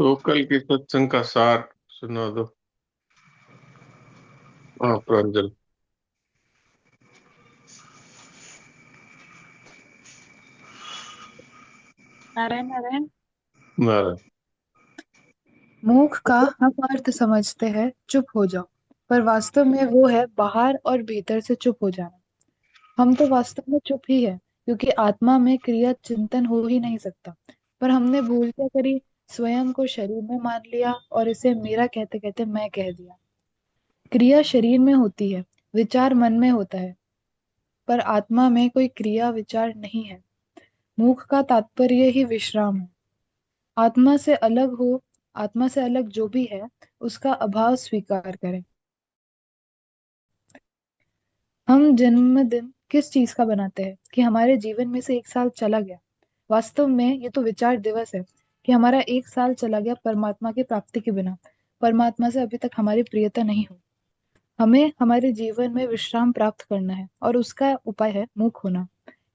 तो कल की सत्संग का सार सुना दो। हाँ, प्रांजल। नारायण नारायण। नारायण। मूख का हम अर्थ समझते हैं चुप हो जाओ, पर वास्तव में वो है बाहर और भीतर से चुप हो जाना। हम तो वास्तव में चुप ही है, क्योंकि आत्मा में क्रिया चिंतन हो ही नहीं सकता। पर हमने भूल क्या करी, स्वयं को शरीर में मान लिया और इसे मेरा कहते कहते मैं कह दिया। क्रिया शरीर में होती है, विचार मन में होता है, पर आत्मा में कोई क्रिया विचार नहीं है। मूख का तात्पर्य ही विश्राम है। आत्मा से अलग हो, आत्मा से अलग जो भी है उसका अभाव स्वीकार करें। हम जन्मदिन किस चीज का बनाते हैं कि हमारे जीवन में से एक साल चला गया। वास्तव में ये तो विचार दिवस है कि हमारा एक साल चला गया परमात्मा की प्राप्ति के बिना। परमात्मा से अभी तक हमारी प्रियता नहीं हुई। हमें हमारे जीवन में विश्राम प्राप्त करना है और उसका उपाय है मुक्त होना।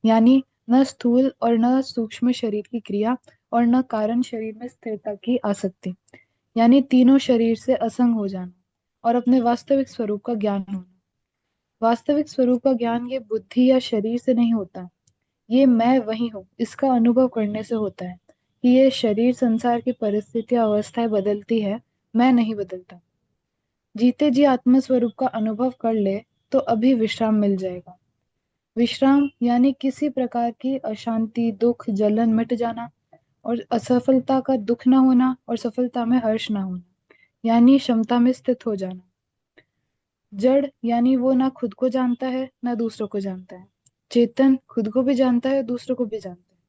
यानी न स्थूल और न सूक्ष्म शरीर की क्रिया और न कारण शरीर में स्थिरता की आसक्ति। यानी तीनों शरीर से असंग हो जाना और अपने वास्तविक स्वरूप का ज्ञान होना। वास्तविक स्वरूप का ज्ञान ये बुद्धि या शरीर से नहीं होता। ये मैं वही हूँ इसका अनुभव करने से होता है कि ये शरीर संसार की परिस्थितियां अवस्थाएं बदलती है, मैं नहीं बदलता। जीते जी आत्म स्वरूप का अनुभव कर ले तो अभी विश्राम मिल जाएगा। विश्राम यानी किसी प्रकार की अशांति दुख जलन मिट जाना, और असफलता का दुख न होना और सफलता में हर्ष न होना। यानी क्षमता में स्थित हो जाना। जड़ यानी वो ना खुद को जानता है ना दूसरों को जानता है। चेतन खुद को भी जानता है दूसरों को भी जानता है।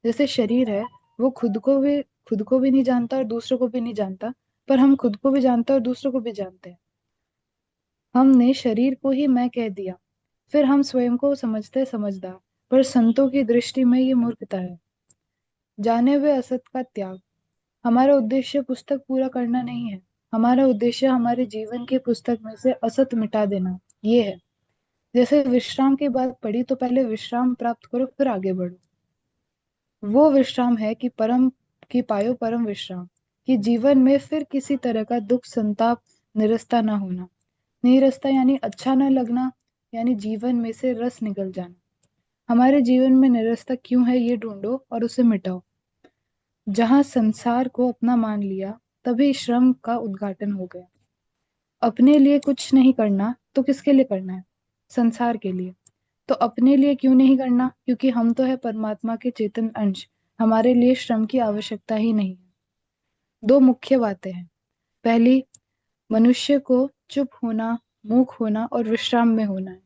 जैसे शरीर है, वो खुद को भी नहीं जानता और दूसरों को भी नहीं जानता, पर हम खुद को भी जानते हैं और दूसरों को भी जानते हैं। हमने शरीर को ही मैं कह दिया, फिर हम स्वयं को समझते समझदार, पर संतों की दृष्टि में ये मूर्खता है। जाने हुए असत का त्याग। हमारा उद्देश्य पुस्तक पूरा करना नहीं है। हमारा उद्देश्य हमारे जीवन की पुस्तक में से असत मिटा देना ये है। जैसे विश्राम की बात पढ़ी तो पहले विश्राम प्राप्त करो फिर आगे बढ़ो। वो विश्राम है कि परम कि पायो परम विश्राम, कि जीवन में फिर किसी तरह का दुख संताप निरस्ता ना होना। निरस्ता यानी अच्छा ना लगना, यानी जीवन में से रस निकल जाना। हमारे जीवन में निरस्ता क्यों है ये ढूंढो और उसे मिटाओ। जहां संसार को अपना मान लिया, तभी श्रम का उद्घाटन हो गया। अपने लिए कुछ नहीं करना तो किसके लिए करना है? संसार के लिए। तो अपने लिए क्यों नहीं करना? क्योंकि हम तो है परमात्मा के चेतन अंश। हमारे लिए श्रम की आवश्यकता ही नहीं है। दो मुख्य बातें हैं। पहली, मनुष्य को चुप होना, मूक होना और विश्राम में होना है।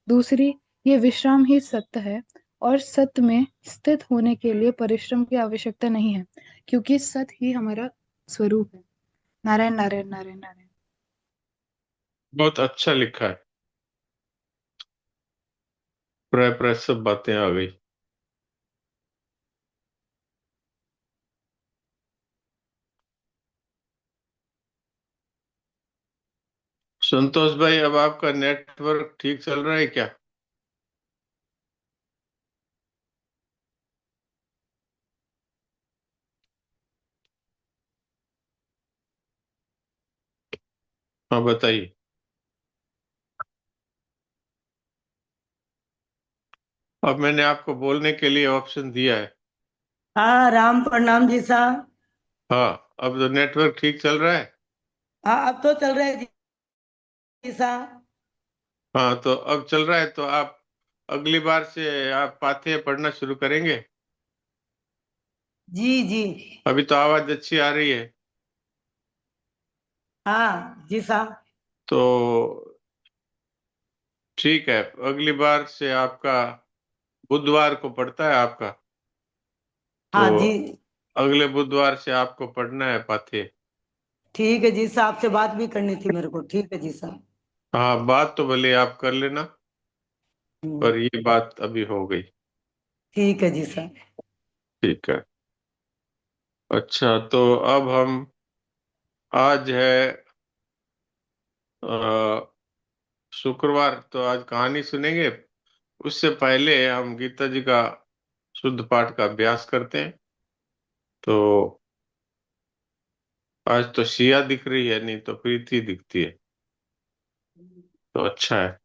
दूसरी, ये विश्राम ही सत्य है और सत्य में स्थित होने के लिए परिश्रम की आवश्यकता नहीं है, क्योंकि सत्य ही हमारा स्वरूप है। नारायण नारायण नारायण नारायण। बहुत अच्छा लिखा है। प्राय प्राय सब बातें आ गई। संतोष भाई, अब आपका नेटवर्क ठीक चल रहा है क्या? हाँ, बताइए। अब मैंने आपको बोलने के लिए ऑप्शन दिया है। हाँ, राम प्रणाम जी साहब। हाँ, अब तो नेटवर्क ठीक चल रहा है। हाँ, अब तो चल रहे हैं जी साहब। हाँ, तो अब चल रहा है तो आप अगली बार से आप पाथे पढ़ना शुरू करेंगे। जी जी। अभी तो आवाज अच्छी आ रही है। हाँ जी साहब। तो ठीक है, अगली बार से आपका बुधवार को पड़ता है आपका। तो हाँ जी। अगले बुधवार से आपको पढ़ना है पाथे। ठीक है जी साहब, से बात भी करनी थी मेरे को। ठीक है जी साहब। हाँ, बात तो भले आप कर लेना, हम्म, पर ये बात अभी हो गई। ठीक है जी साहब। ठीक है। अच्छा, तो अब हम आज है अ, शुक्रवार, तो आज कहानी सुनेंगे। उससे पहले हम गीता जी का शुद्ध पाठ का अभ्यास करते हैं। तो आज तो सिया दिख रही है, नहीं तो प्रीति दिखती है, तो अच्छा है।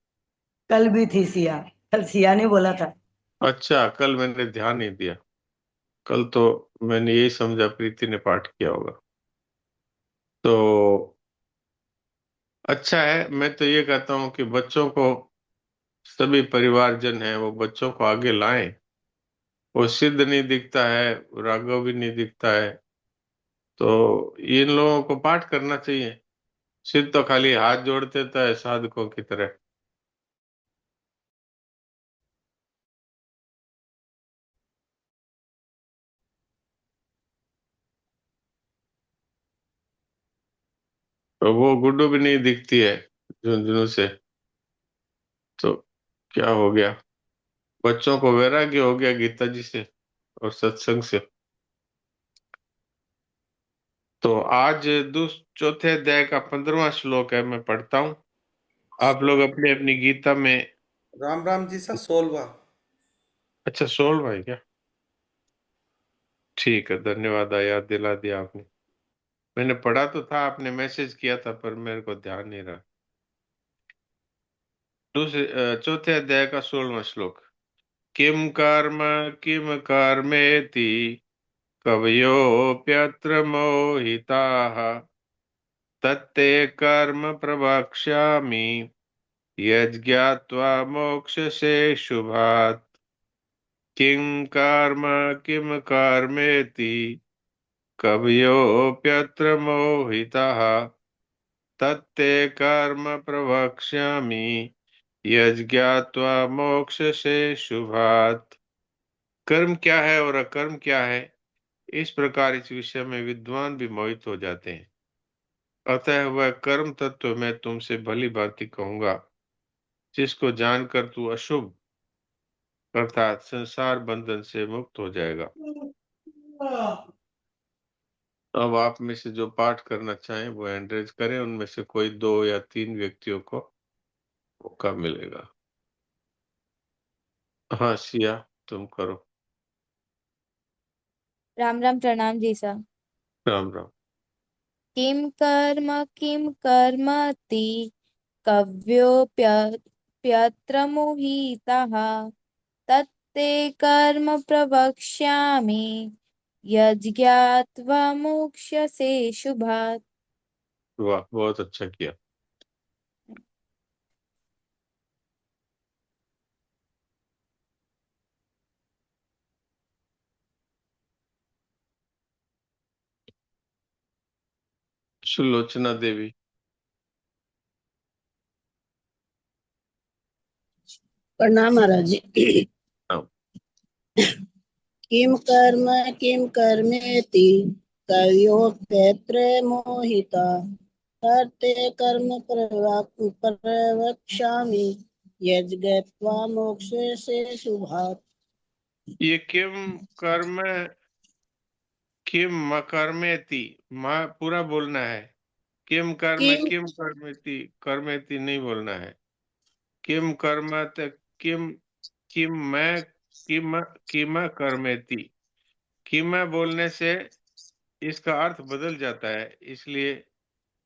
कल भी थी सिया, कल सिया ने बोला था। अच्छा, कल मैंने ध्यान नहीं दिया। कल तो मैंने यही समझा प्रीति ने पाठ किया होगा। तो अच्छा है। मैं तो ये कहता हूँ कि बच्चों को, सभी परिवारजन हैं वो बच्चों को आगे लाएं। वो सिद्ध नहीं दिखता है, राघव भी नहीं दिखता है, तो इन लोगों को पाठ करना चाहिए। सिद्ध तो खाली हाथ जोड़ देता है साधकों की तरह। तो वो गुड्डू भी नहीं दिखती है झुंझुनू से। तो क्या हो गया, बच्चों को वैराग्य हो गया गीता जी से और सत्संग से। तो आज चौथे अध्याय का 15वां श्लोक है, मैं पढ़ता हूँ। आप लोग अपनी अपनी गीता में। राम राम जी सा 16वां। अच्छा, 16 है क्या? ठीक है, धन्यवाद, याद दिला दिया आपने। मैंने पढ़ा तो था, आपने मैसेज किया था, पर मेरे को ध्यान नहीं रहा। चौथे अध्याय का 16वां श्लोक। किम कर्मेति कवयोप्यत्र मोहिताः तत्ते कर्म प्रवक्ष्यामि यज्ञात्वा मोक्षसे शुभात्। किम कर्मेति कवयोप्यत्र मोहिताः तत्ते कर्म प्रवक्ष्यामि यज्ञात्वा मोक्षसे शुभात्। कर्म क्या है और अकर्म क्या है, इस प्रकार इस विषय में विद्वान भी मोहित हो जाते हैं। अतः वह कर्म तत्व मैं तुमसे भली भांति कहूंगा, जिसको जानकर तू अशुभ अर्थात संसार बंधन से मुक्त हो जाएगा। अब आप में से जो पाठ करना चाहें वो एंड्रेज करें, उनमें से कोई 2 या 3 व्यक्तियों को मौका मिलेगा। हाँ सिया, तुम करो। राम राम, प्रणाम जी सा। राम राम। किम कर्मति कव्योप्यत्र मोहिताः तत्ते कर्म प्रवक्ष्यामि यज्ञात्वा मोक्ष्यसे शुभात्। वाह, बहुत अच्छा किया। सुलोचना देवी। प्रणाम महाराज जी। हाँ। किम कर्मेति कवयोप्यत्र मोहिता कर्ते कर्म प्रवक्ष्यामि यज्ञत्वा मोक्षसे शुभात्। ये किम कर्मेति, माँ पूरा बोलना है। किम किम कर्मेति नहीं बोलना है। किम कर्म किम किम मैं किम किम कर्मेति। किम बोलने से इसका अर्थ बदल जाता है, इसलिए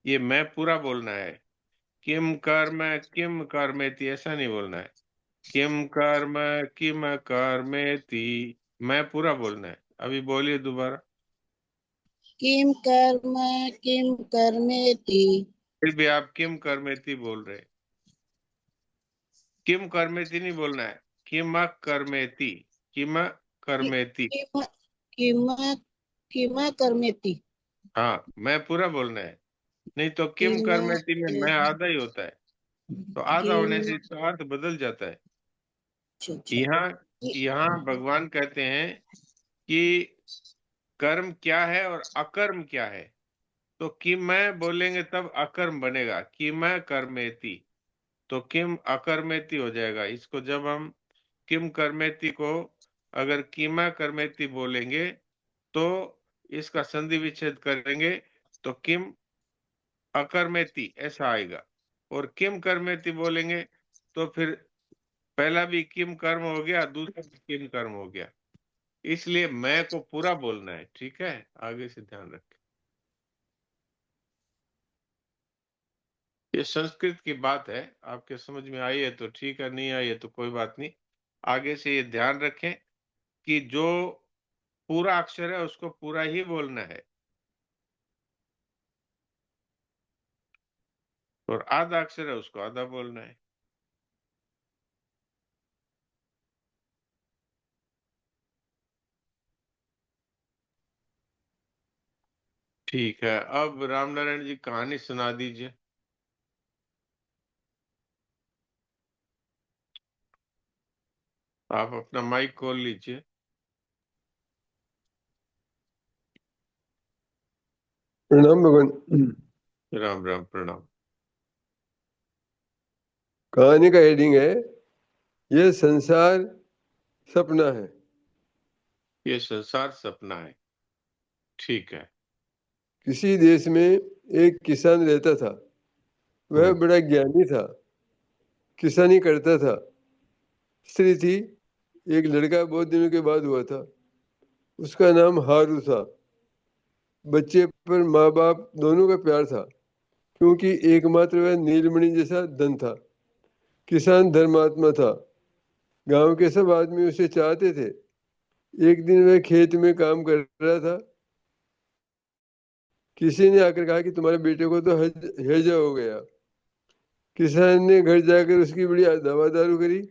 ये मैं पूरा बोलना है। किम कर्मेति ऐसा नहीं बोलना है। किम कर्मेति, मैं पूरा बोलना है। अभी बोलिए दोबारा। किम कर्मेति। फिर भी आप किम कर्मेति बोल रहे। किम कर्मेति नहीं बोलना है, किम कर्मेति। किम कर्मेति। किम किम किम कर्मेति। हाँ, मैं पूरा बोलना है। नहीं तो किम किम कर्मेति में मैं आधा ही होता है, तो आधा किम होने से इसका अर्थ बदल जाता है। अच्छा अच्छा। यहाँ यहाँ भगवान कहते हैं कि कर्म क्या है और अकर्म क्या है। तो कि मैं बोलेंगे तब अकर्म बनेगा, कि मैं कर्मेति, तो किम अकर्मेति हो जाएगा। इसको जब हम किम कर्मेति को अगर कीमा कर्मेति बोलेंगे तो इसका संधि विच्छेद करेंगे तो किम अकर्मेति ऐसा आएगा। और किम कर्मेति बोलेंगे तो फिर पहला भी किम कर्म हो गया, दूसरा भी किम कर्म हो गया। इसलिए मैं को पूरा बोलना है, ठीक है? आगे से ध्यान रखें। ये संस्कृत की बात है, आपके समझ में आई है तो ठीक है, नहीं आई है तो कोई बात नहीं। आगे से ये ध्यान रखें कि जो पूरा अक्षर है उसको पूरा ही बोलना है और आधा अक्षर है उसको आधा बोलना है। ठीक है, अब रामनारायण जी कहानी सुना दीजिए। आप अपना माइक खोल लीजिए। प्रणाम भगवान। राम राम, प्रणाम। कहानी का हेडिंग है ये संसार सपना है। ये संसार सपना है, ठीक है। किसी देश में एक किसान रहता था। वह बड़ा ज्ञानी था, किसानी करता था। स्त्री थी, एक लड़का बहुत दिनों के बाद हुआ था। उसका नाम हारू था। बच्चे पर माँ बाप दोनों का प्यार था, क्योंकि एकमात्र वह नीलमणि जैसा धन था। किसान धर्मात्मा था, गांव के सब आदमी उसे चाहते थे। एक दिन वह खेत में काम कर रहा था। किसी ने आकर कहा कि तुम्हारे बेटे को तो हैजा हो गया। किसान ने घर जाकर उसकी बड़ी दवा दारू करी,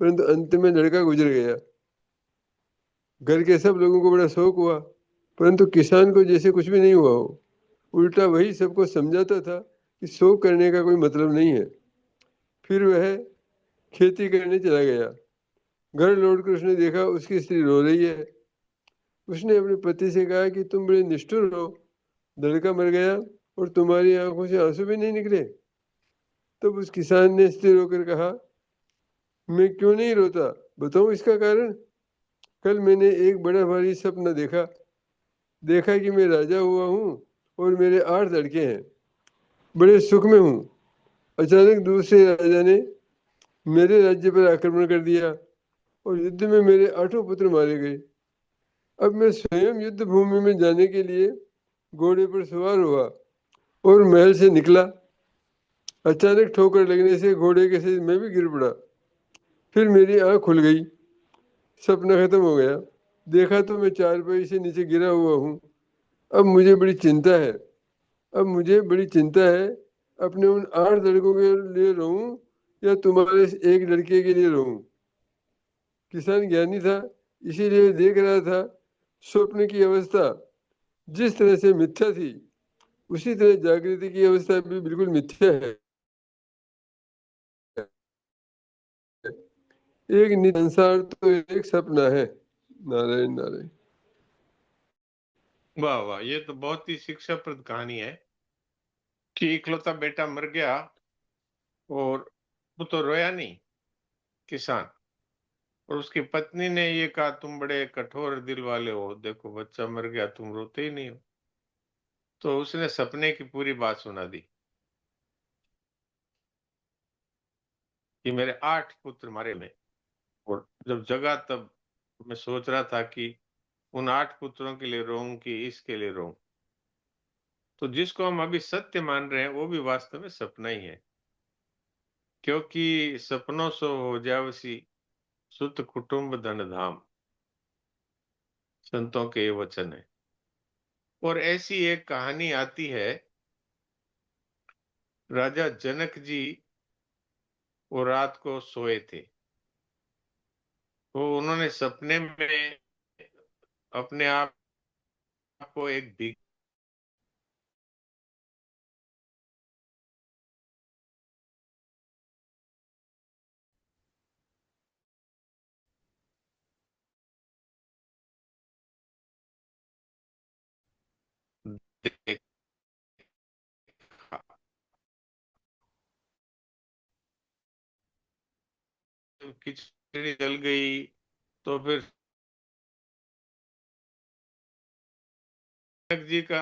परंतु अंत में लड़का गुजर गया। घर के सब लोगों को बड़ा शौक हुआ, परंतु किसान को जैसे कुछ भी नहीं हुआ हो। उल्टा वही सबको समझाता था कि शौक करने का कोई मतलब नहीं है। फिर वह खेती करने चला गया। घर लौटकर उसने देखा उसकी स्त्री रो रही है। उसने अपने पति से कहा कि तुम बड़े निष्ठुर हो, लड़का मर गया और तुम्हारी आंखों से आंसू भी नहीं निकले। तब उस किसान ने स्थिर होकर कहा, मैं क्यों नहीं रोता, बताऊं इसका कारण। कल मैंने एक बड़ा भारी सपना देखा। देखा कि मैं राजा हुआ हूँ और मेरे 8 लड़के हैं, बड़े सुख में हूँ। अचानक दूसरे राजा ने मेरे राज्य पर आक्रमण कर दिया और युद्ध में मेरे 8 पुत्र मारे गए। अब मैं स्वयं युद्ध भूमि में जाने के लिए घोड़े पर सवार हुआ और महल से निकला। अचानक ठोकर लगने से घोड़े के सहित मैं भी गिर पड़ा। फिर मेरी आंख खुल गई, सपना खत्म हो गया। देखा तो मैं चारपाई से नीचे गिरा हुआ हूँ। अब मुझे बड़ी चिंता है। अपने उन 8 लड़कों के लिए रहूं या तुम्हारे एक लड़के के लिए रहूं। किसान ज्ञानी था, इसीलिए देख रहा था स्वप्न की अवस्था जिस तरह से मिथ्या थी, उसी तरह जागृति की अवस्था भी बिल्कुल मिथ्या है। एक संसार तो एक सपना है। नारायण नारायण। वाह वाह, ये तो बहुत ही शिक्षाप्रद कहानी है कि इकलौता बेटा मर गया और वो तो रोया नहीं, किसान। और उसकी पत्नी ने ये कहा, तुम बड़े कठोर दिल वाले हो, देखो बच्चा मर गया, तुम रोते ही नहीं हो। तो उसने सपने की पूरी बात सुना दी कि मेरे 8 पुत्र मारे में। और जब जगा तब मैं सोच रहा था कि उन 8 पुत्रों के लिए रोऊं कि इसके लिए रोऊं। तो जिसको हम अभी सत्य मान रहे हैं वो भी वास्तव में सपना ही है, क्योंकि सपनों सो हो जावसी सुत कुटुंब धन धाम, संतों के ये वचन है। और ऐसी एक कहानी आती है, राजा जनक जी वो रात को सोए थे, तो उन्होंने सपने में अपने आप को एक देखा, खिचड़ी जल गई तो फिर जनक जी की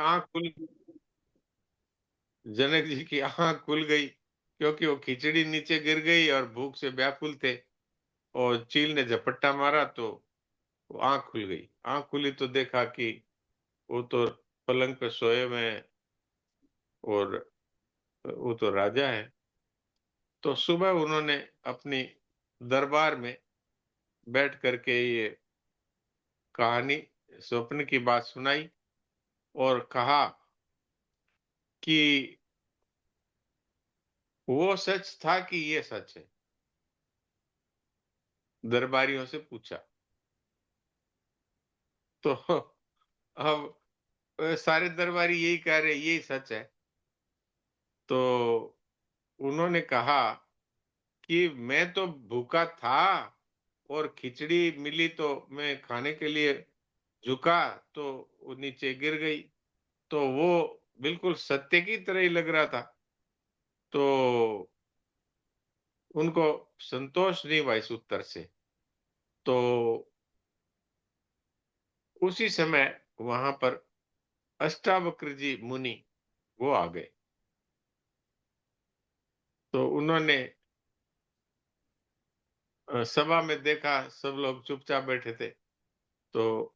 आंख खुल गई, क्योंकि वो खिचड़ी नीचे गिर गई और भूख से व्याकुल थे। और चील ने झपट्टा मारा तो वो आंख खुल गई। आंख खुली तो देखा कि वो तो पलंग पे सोए हुए हैं और वो तो राजा है। तो सुबह उन्होंने अपनी दरबार में बैठ करके ये कहानी, स्वप्न की बात सुनाई और कहा कि वो सच था कि ये सच है। दरबारियों से पूछा तो अब सारे दरबारी यही कह रहे यही सच है। तो उन्होंने कहा कि मैं तो भूखा था और खिचड़ी मिली तो मैं खाने के लिए झुका तो वो नीचे गिर गई। तो वो बिल्कुल सत्य की तरह ही लग रहा था। तो उनको संतोष नहीं हुआ इस उत्तर से। तो उसी समय वहां पर अष्टावक्र जी मुनि वो आ गए। तो उन्होंने सभा में देखा सब लोग चुपचाप बैठे थे। तो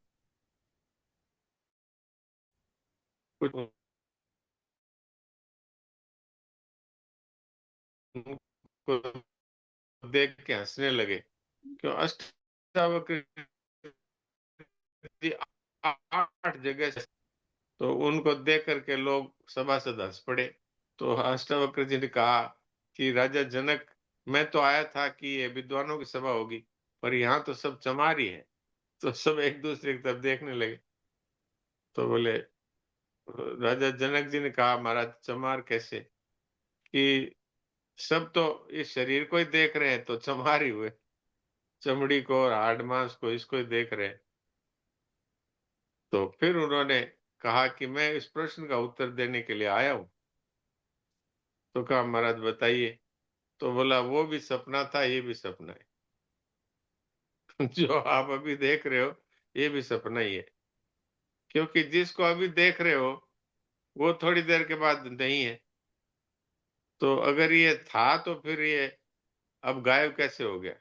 कुछ उनको देख के हंसने लगे। क्यों? अष्टावक्र जी 8 जगह से, तो उनको देख करके लोग सभासद हंस पड़े। तो अष्टावक्र जी ने कहा कि राजा जनक, मैं तो आया था कि ये विद्वानों की सभा होगी, पर यहाँ तो सब चमारी है। तो सब एक दूसरे की तरफ देखने लगे। तो बोले, राजा जनक जी ने कहा, महाराज चमार कैसे? कि सब तो इस शरीर को ही देख रहे हैं तो चमार ही हुए, चमड़ी को और हाड़ मांस को इसको ही देख रहे हैं। तो फिर उन्होंने कहा कि मैं इस प्रश्न का उत्तर देने के लिए आया हूं। तो कहा, महाराज बताइए। तो बोला, वो भी सपना था, ये भी सपना है। जो आप अभी देख रहे हो ये भी सपना ही है। क्योंकि जिसको अभी देख रहे हो वो थोड़ी देर के बाद नहीं है। तो अगर ये था तो फिर ये अब गायब कैसे हो गया?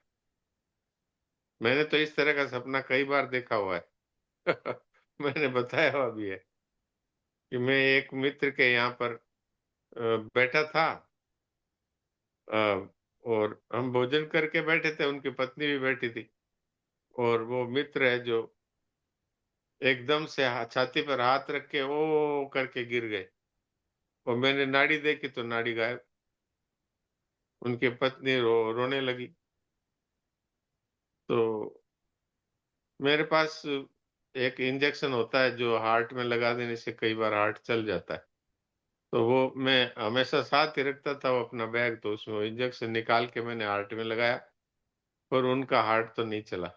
मैंने तो इस तरह का सपना कई बार देखा हुआ है। मैंने बताया हुआ भी है कि मैं एक मित्र के यहाँ पर बैठा था, और हम भोजन करके बैठे थे, उनकी पत्नी भी बैठी थी। और वो मित्र है जो एकदम से छाती पर हाथ रख के ओ करके गिर गए। और मैंने नाड़ी देखी तो नाड़ी गायब। उनकी पत्नी रोने लगी। तो मेरे पास एक इंजेक्शन होता है जो हार्ट में लगा देने से कई बार हार्ट चल जाता है। तो वो मैं हमेशा साथ ही रखता था, वो अपना बैग। तो उसमें इंजेक्शन निकाल के मैंने हार्ट में लगाया, पर उनका हार्ट तो नहीं चला।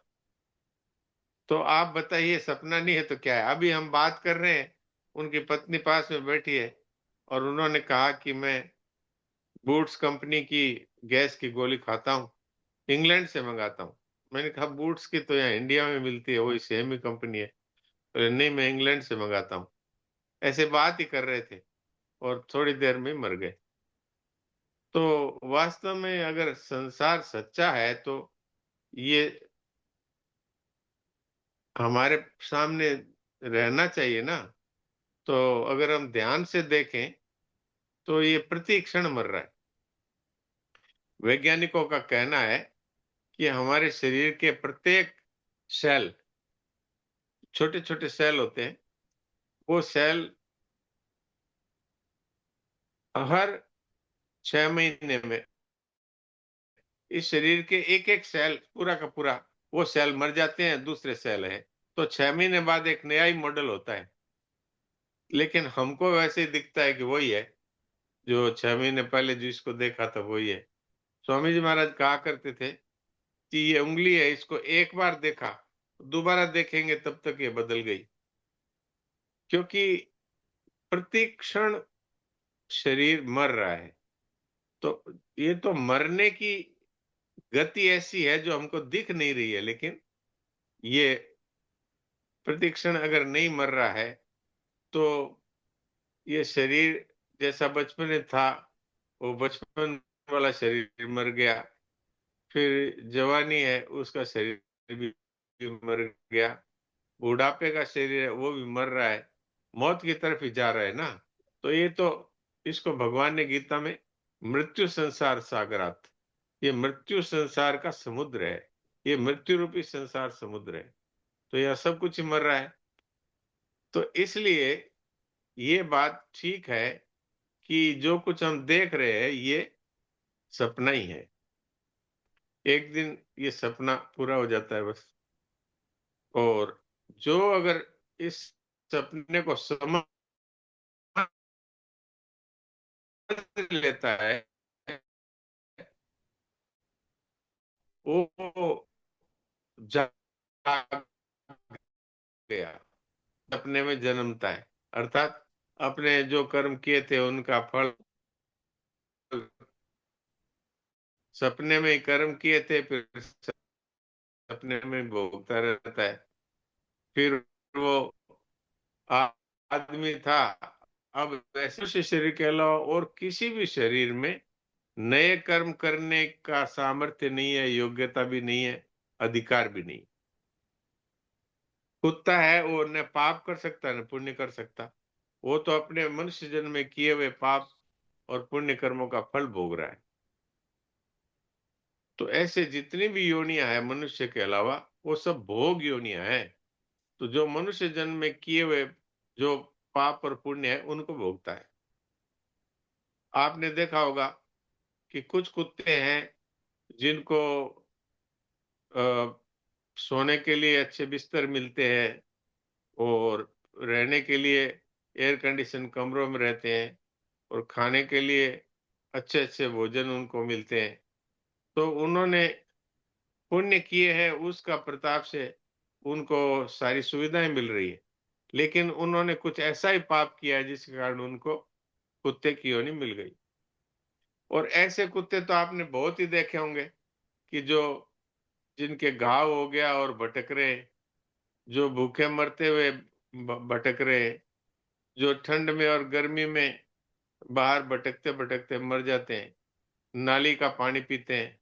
तो आप बताइए, सपना नहीं है तो क्या है? अभी हम बात कर रहे हैं, उनकी पत्नी पास में बैठी है और उन्होंने कहा कि मैं बूट्स कंपनी की गैस की गोली खाता हूँ, इंग्लैंड से मंगाता हूँ। मैंने कहा, बूट्स की तो यहाँ इंडिया में मिलती है, वही सेम ही कंपनी है। बोले, नहीं, मैं इंग्लैंड से मंगाता हूँ। ऐसे बात ही कर रहे थे और थोड़ी देर में मर गए। तो वास्तव में अगर संसार सच्चा है तो ये हमारे सामने रहना चाहिए ना। तो अगर हम ध्यान से देखें तो ये प्रति क्षण मर रहा है। वैज्ञानिकों का कहना है कि हमारे शरीर के प्रत्येक सेल, छोटे छोटे सेल होते हैं, वो सेल हर 6 महीने में इस शरीर के एक एक सेल पूरा का पूरा वो सेल मर जाते हैं, दूसरे सेल है। तो 6 महीने बाद एक नया ही मॉडल होता है। लेकिन हमको वैसे ही दिखता है कि वही है, जो 6 महीने पहले जिसको देखा था वही है। स्वामी जी महाराज कहा करते थे कि ये उंगली है, इसको एक बार देखा, दोबारा देखेंगे तब तक ये बदल गई। क्योंकि प्रति क्षण शरीर मर रहा है। तो ये तो मरने की गति ऐसी है जो हमको दिख नहीं रही है, लेकिन ये प्रतिक्षण अगर नहीं मर रहा है तो ये शरीर जैसा बचपन में था, वो बचपन वाला शरीर मर गया। फिर जवानी है, उसका शरीर भी मर गया। बुढ़ापे का शरीर है, वो भी मर रहा है। मौत की तरफ ही जा रहा है ना। तो ये तो इसको भगवान ने गीता में मृत्यु संसार सागरात, ये मृत्यु संसार का समुद्र है, ये मृत्यु रूपी संसार समुद्र है, तो यह सब कुछ ही मर रहा है। तो इसलिए ये बात ठीक है कि जो कुछ हम देख रहे हैं ये सपना ही है, एक दिन ये सपना पूरा हो जाता है बस। और जो अगर इस सपने को समझ लेता है वो जाग गया, सपने में जन्मता है, अर्थात अपने जो कर्म किए थे उनका फल सपने में ही कर्म किए थे, फिर सपने में भोगता रहता है। फिर वो आदमी था, अब वैसे शरीर के अलावा और किसी भी शरीर में नए कर्म करने का सामर्थ्य नहीं है, योग्यता भी नहीं है, अधिकार भी नहीं। कुत्ता है वो न पाप कर सकता न पुण्य कर सकता, वो तो अपने मनुष्य जन्म में किए हुए पाप और पुण्य कर्मों का फल भोग रहा है। तो ऐसे जितनी भी योनियां हैं मनुष्य के अलावा वो सब भोग योनियां हैं। तो जो मनुष्य जन्म में किए हुए जो पाप और पुण्य है उनको भोगता है। आपने देखा होगा कि कुछ कुत्ते हैं जिनको सोने के लिए अच्छे बिस्तर मिलते हैं और रहने के लिए एयर कंडीशन कमरों में रहते हैं और खाने के लिए अच्छे अच्छे भोजन उनको मिलते हैं। तो उन्होंने पुण्य किए हैं, उसका प्रताप से उनको सारी सुविधाएं मिल रही है, लेकिन उन्होंने कुछ ऐसा ही पाप किया है जिसके कारण उनको कुत्ते की योनि मिल गई। और ऐसे कुत्ते तो आपने बहुत ही देखे होंगे कि जो जिनके घाव हो गया और भटक रहे, जो भूखे मरते हुए भटक रहे, जो ठंड में और गर्मी में बाहर भटकते भटकते मर जाते हैं, नाली का पानी पीते हैं।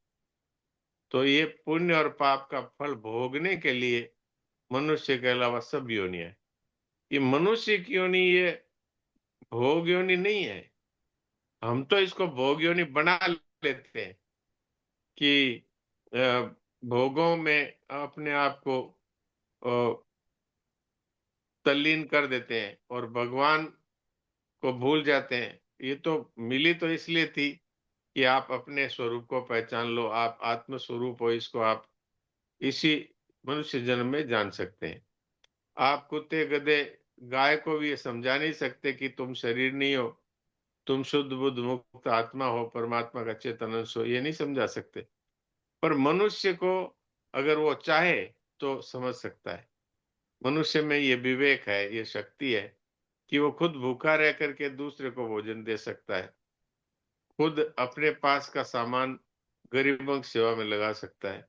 तो ये पुण्य और पाप का फल भोगने के लिए मनुष्य के अलावा सब योनियां है। ये मनुष्य की योनि ये भोग योनि नहीं है। हम तो इसको भोग योनि बना लेते हैं कि भोगों में अपने आप को तल्लीन कर देते हैं और भगवान को भूल जाते हैं। ये तो मिली तो इसलिए थी कि आप अपने स्वरूप को पहचान लो, आप आत्म स्वरूप हो, इसको आप इसी मनुष्य जन्म में जान सकते हैं। आप कुत्ते गधे गाय को भी ये समझा नहीं सकते कि तुम शरीर नहीं हो, तुम शुद्ध बुद्ध मुक्त आत्मा हो, परमात्मा का चेतन अंश हो, ये नहीं समझा सकते। पर मनुष्य को अगर वो चाहे तो समझ सकता है। मनुष्य में ये विवेक है, ये शक्ति है कि वो खुद भूखा रह करके दूसरे को भोजन दे सकता है, खुद अपने पास का सामान गरीबों की सेवा में लगा सकता है,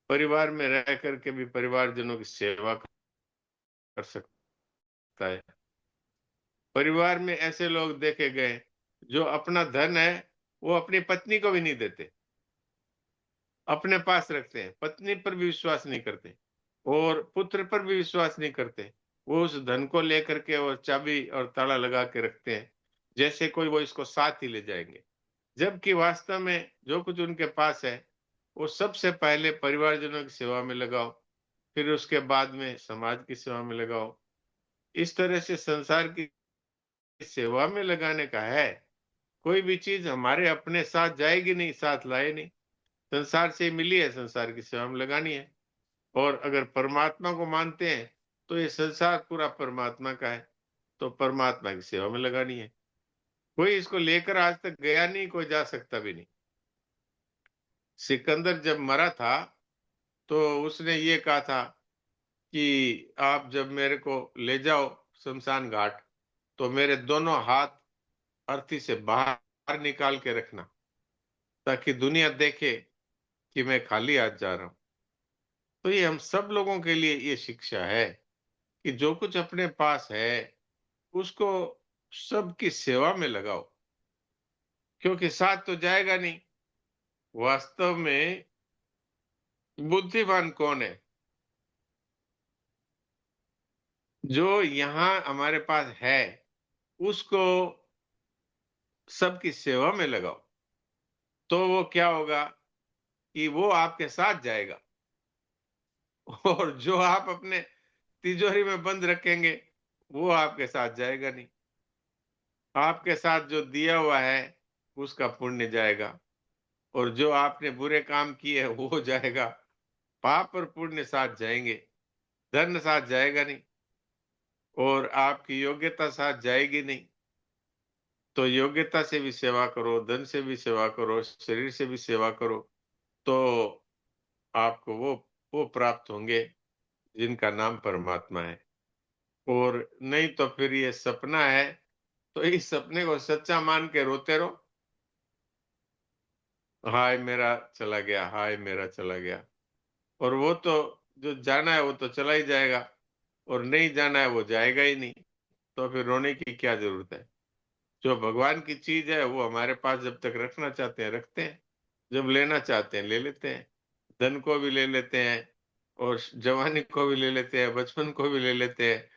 परिवार में रह करके भी परिवारजनों की सेवा कर सकता है। परिवार में ऐसे लोग देखे गए जो अपना धन है वो अपनी पत्नी को भी नहीं देते, अपने पास रखते हैं, पत्नी पर भी विश्वास नहीं करते और पुत्र पर भी विश्वास नहीं करते। वो उस धन को लेकर के और चाबी और ताला लगा के रखते हैं, जैसे कोई वो इसको साथ ही ले जाएंगे। जबकि वास्तव में जो कुछ उनके पास है वो सबसे पहले परिवारजनों की सेवा में लगाओ, फिर उसके बाद में समाज की सेवा में लगाओ। इस तरह से संसार की सेवा में लगाने का है। कोई भी चीज हमारे अपने साथ जाएगी नहीं, साथ लाए नहीं, संसार से मिली है, संसार की सेवा में लगानी है। और अगर परमात्मा को मानते हैं तो ये संसार पूरा परमात्मा का है, तो परमात्मा की सेवा में लगानी है। कोई इसको लेकर आज तक गया नहीं, कोई जा सकता भी नहीं। सिकंदर जब मरा था तो उसने ये कहा था कि आप जब मेरे को ले जाओ शमशान घाट तो मेरे दोनों हाथ अर्थी से बाहर निकाल के रखना, ताकि दुनिया देखे कि मैं खाली हाथ जा रहा हूं। तो ये हम सब लोगों के लिए ये शिक्षा है कि जो कुछ अपने पास है उसको सबकी सेवा में लगाओ, क्योंकि साथ तो जाएगा नहीं। वास्तव में बुद्धिमान कौन है? जो यहाँ हमारे पास है उसको सबकी सेवा में लगाओ, तो वो क्या होगा कि वो आपके साथ जाएगा। और जो आप अपने तिजोरी में बंद रखेंगे, वो आपके साथ जाएगा नहीं। आपके साथ जो दिया हुआ है, उसका पुण्य जाएगा, और जो आपने बुरे काम किए हैं, वो जाएगा। पाप और पुण्य साथ जाएंगे, धन साथ जाएगा नहीं, और आपकी योग्यता साथ जाएगी नहीं। तो योग्यता से भी सेवा करो, धन से भी सेवा करो, शरीर से भी सेवा करो, तो आपको वो प्राप्त होंगे जिनका नाम परमात्मा है। और नहीं तो फिर ये सपना है, तो इस सपने को सच्चा मान के रोते रहो, हाय मेरा चला गया, हाय मेरा चला गया। और वो तो जो जाना है वो तो चला ही जाएगा, और नहीं जाना है वो जाएगा ही नहीं। तो फिर रोने की क्या जरूरत है? जो भगवान की चीज है वो हमारे पास जब तक रखना चाहते हैं रखते हैं, जब लेना चाहते हैं ले लेते हैं। धन को भी ले लेते हैं, और जवानी को भी ले लेते हैं, बचपन को भी ले लेते हैं,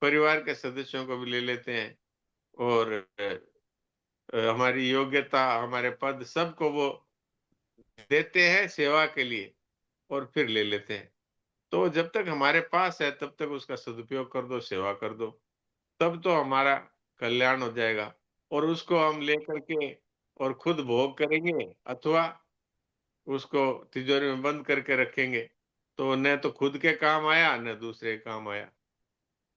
परिवार के सदस्यों को भी ले लेते हैं, और हमारी योग्यता, हमारे पद, सबको वो देते हैं सेवा के लिए, और फिर ले लेते हैं। तो जब तक हमारे पास है तब तक उसका सदुपयोग कर दो, सेवा कर दो, तब तो हमारा कल्याण हो जाएगा। और उसको हम लेकर के और खुद भोग करेंगे, अथवा उसको तिजोरी में बंद करके रखेंगे, तो न तो खुद के काम आया न दूसरे के काम आया।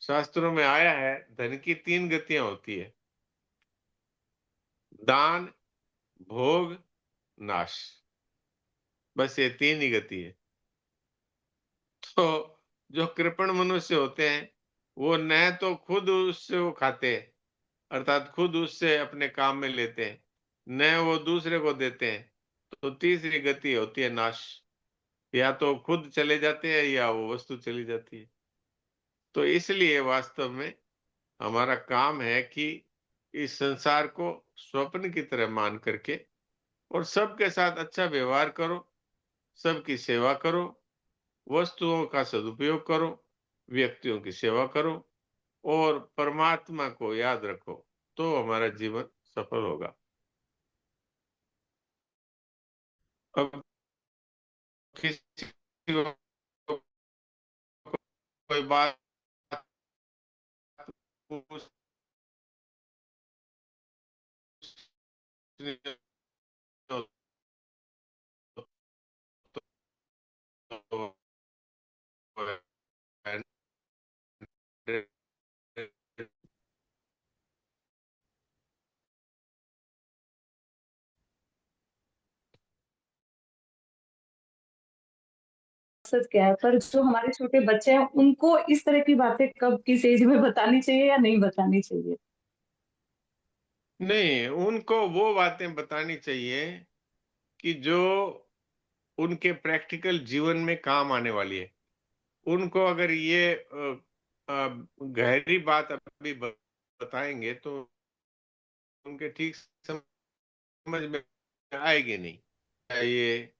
शास्त्रों में आया है, धन की 3 गतियां होती है: दान, भोग, नाश। बस ये 3 ही गति है। तो जो कृपण मनुष्य होते हैं, वो न तो खुद उससे वो खाते हैं, अर्थात खुद उससे अपने काम में लेते हैं, न वो दूसरे को देते हैं। तो तीसरी गति होती है नाश। या तो खुद चले जाते हैं या वो वस्तु चली जाती है। तो इसलिए वास्तव में हमारा काम है कि इस संसार को स्वप्न की तरह मान करके और सबके साथ अच्छा व्यवहार करो, सबकी सेवा करो, वस्तुओं का सदुपयोग करो, व्यक्तियों की सेवा करो, और परमात्मा को याद रखो, तो हमारा जीवन सफल होगा। अब किसी को कोई बात पूछनी हो तो मकसद क्या है, पर जो हमारे छोटे बच्चे हैं उनको इस तरह की बातें कब किस एज में बतानी चाहिए या नहीं बतानी चाहिए? नहीं, उनको वो बातें बतानी चाहिए कि जो उनके प्रैक्टिकल जीवन में काम आने वाली है। उनको अगर ये गहरी बात अभी बताएंगे तो उनके ठीक समझ में आएगी नहीं। चाहिए,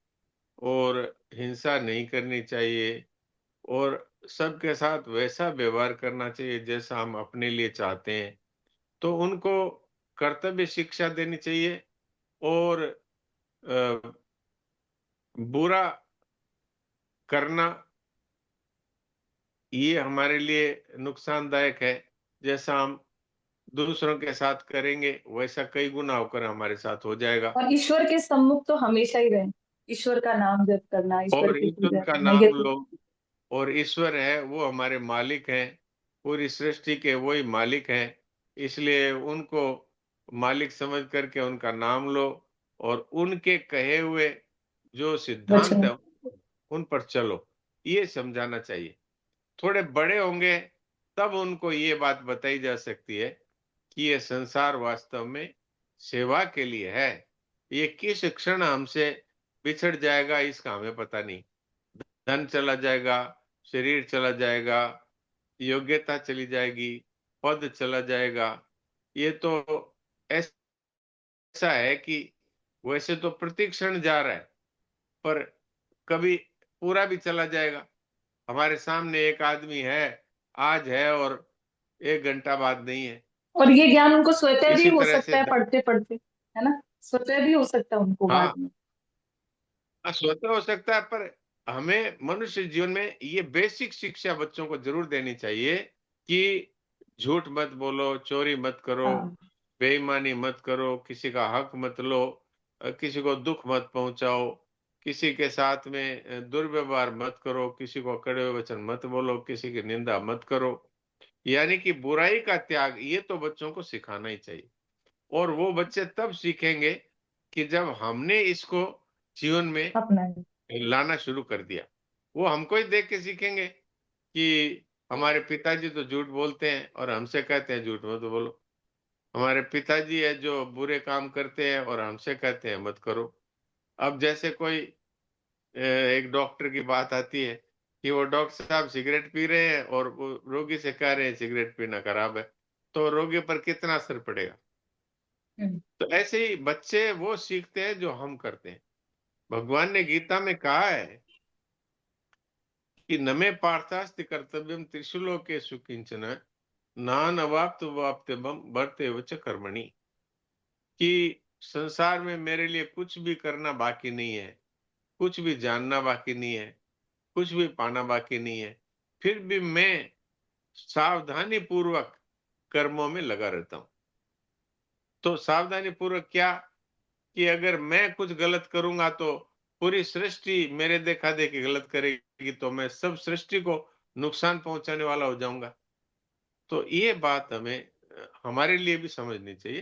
और हिंसा नहीं करनी चाहिए, और सबके साथ वैसा व्यवहार करना चाहिए जैसा हम अपने लिए चाहते हैं। तो उनको कर्तव्य शिक्षा देनी चाहिए, और अ, बुरा करना ये हमारे लिए नुकसानदायक है। जैसा हम दूसरों के साथ करेंगे वैसा कई गुना होकर हमारे साथ हो जाएगा। और ईश्वर के सम्मुख तो हमेशा ही रहे, ईश्वर का नाम जप करना, ईश्वर और की ईश्वर पूजा का करना, नाम ये लो, और ईश्वर है वो हमारे मालिक हैं, पूरी सृष्टि के वही मालिक हैं। इसलिए उनको मालिक समझ करके उनका नाम लो, और उनके कहे हुए जो सिद्धांत वचन। है उन पर चलो, ये समझाना चाहिए। थोड़े बड़े होंगे तब उनको ये बात बताई जा सकती है कि ये संसार वास्तव में सेवा के लिए है। ये किस क्षण हमसे बिछड़ जाएगा इसका हमें पता नहीं। धन चला जाएगा, शरीर चला जाएगा, योग्यता चली जाएगी, पद चला जाएगा। ये तो ऐसा है कि वैसे तो प्रति क्षण जा रहा है, पर कभी पूरा भी चला जाएगा। हमारे सामने एक आदमी है, आज है और 1 घंटा बाद नहीं है। और ये ज्ञान उनको स्वतः भी इसी हो तरह से सकता है पढ़ते पढ़ते, है ना, स्वतः भी हो सकता है उनको हाँ, बाद में। स्वतः हो सकता है, पर हमें मनुष्य जीवन में ये बेसिक शिक्षा बच्चों को जरूर देनी चाहिए कि झूठ मत बोलो, चोरी मत करो, हाँ बेईमानी मत करो, किसी का हक मत लो, किसी को दुख मत पहुंचाओ, किसी के साथ में दुर्व्यवहार मत करो, किसी को कड़वे वचन मत बोलो, किसी की निंदा मत करो। यानी कि बुराई का त्याग, ये तो बच्चों को सिखाना ही चाहिए। और वो बच्चे तब सीखेंगे कि जब हमने इसको जीवन में अपना लाना शुरू कर दिया। वो हमको ही देख के सीखेंगे कि हमारे पिताजी तो झूठ बोलते हैं और हमसे कहते हैं झूठ मत बोलो। हमारे पिताजी है जो बुरे काम करते हैं और हमसे कहते हैं मत करो। अब जैसे कोई एक डॉक्टर की बात आती है कि वो डॉक्टर साहब सिगरेट पी रहे हैं और वो रोगी से कह रहे हैं सिगरेट पीना खराब है, तो रोगी पर कितना असर पड़ेगा। तो ऐसे ही बच्चे वो सीखते हैं जो हम करते हैं। भगवान ने गीता में कहा है कि न मे पार्थास्ति कर्तव्यम त्रिशुलोकेषु किंचन नान अवाप्त वाप्तव्यम बढ़ते वच कर्मणि, कि संसार में मेरे लिए कुछ भी करना बाकी नहीं है, कुछ भी जानना बाकी नहीं है, कुछ भी पाना बाकी नहीं है, फिर भी मैं सावधानी पूर्वक कर्मों में लगा रहता हूं। तो सावधानी पूर्वक क्या, कि अगर मैं कुछ गलत करूंगा तो पूरी सृष्टि मेरे देखा देखी गलत करेगी, तो मैं सब सृष्टि को नुकसान पहुंचाने वाला हो जाऊंगा। तो ये बात हमें हमारे लिए भी समझनी चाहिए।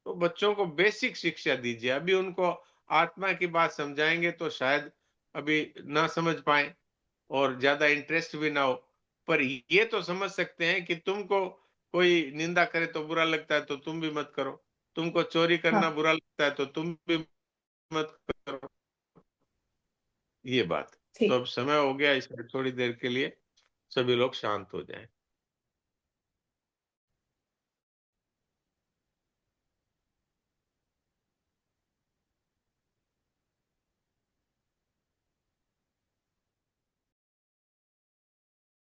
तो बच्चों को बेसिक शिक्षा दीजिए। अभी उनको आत्मा की बात समझाएंगे तो शायद अभी ना समझ पाए और ज्यादा इंटरेस्ट भी ना हो, पर ये तो समझ सकते हैं कि तुमको कोई निंदा करे तो बुरा लगता है तो तुम भी मत करो, तुमको चोरी करना हाँ बुरा लगता है तो तुम भी मत करो। ये बात। तो ठीक। अब समय हो गया, इसमें थोड़ी देर के लिए सभी लोग शांत हो जाएं।